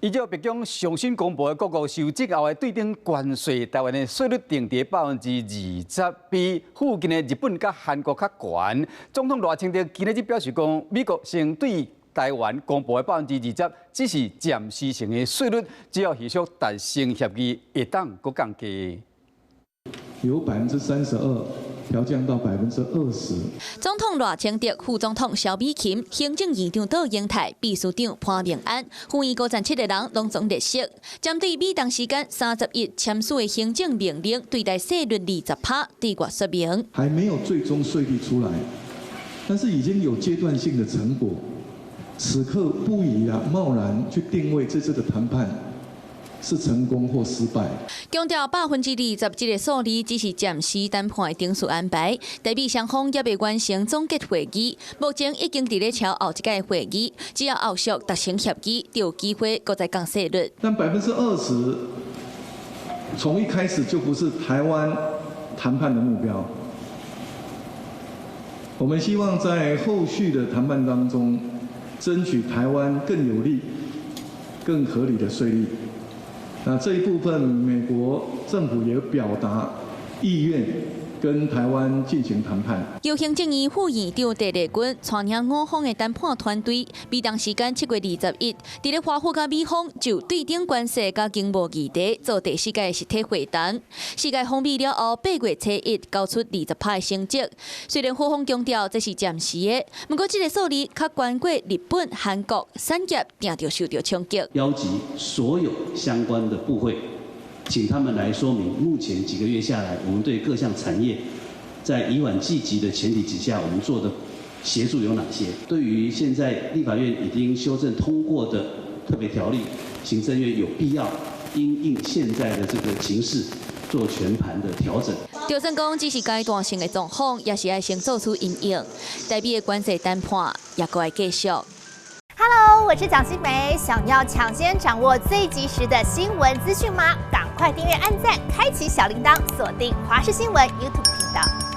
依照北京上新公布的报告收集后的对顶关税，台湾的税率定伫20%，比附近的日本甲韩国较悬。总统赖清德今日表示讲，美国先对台湾公布的20%，只是暂时性的税率，只要继续达成协议，会当搁降低。由32%调降到20%。总统赖清德、副总统萧美琴、行政院长杜英泰、秘书长潘明安，赴议57个人拢总列席。针对美东时间31签署的行政命令，对待税率20%，对外说明。还没有最终税率出来，但是已经有阶段性的成果。此刻不宜贸然去定位这次的谈判是成功或失败。强调20%这个数字只是暂时谈判的定数安排，代表双方也未完成总结会议，目前已经伫咧朝后一届会议，只要后续达成协议，就有机会搁再降税率。但20%从一开始就不是台湾谈判的目标。我们希望在后续的谈判当中，争取台湾更有利、更合理的税率。那这一部分，美国政府也表达意愿跟台湾进行谈判。由行政院副院长戴立军带领5方的谈判团队，美东时间7月21日，伫咧华府甲美方就对顶关系甲经贸议题做第4届实体会谈。4届峰会了后，8月初1交出20%的成绩。虽然各方强调这是暂时的，不过这个数字较关过日本、韩国产业定着受到冲击。邀集所有相关的部会。请他们来说明，目前几个月下来，我们对各项产业在以缓济急的前提之下，我们做的协助有哪些？对于现在立法院已经修正通过的特别条例，行政院有必要因应现在的这个情势，做全盘的调整。就算讲只是阶段性的状况，也是要先做出因应，代表的关系谈判也该继续。Hello， 我是蒋欣梅。想要抢先掌握最及时的新闻资讯吗？赶快订阅、按赞、开启小铃铛，锁定华视新闻 YouTube 频道。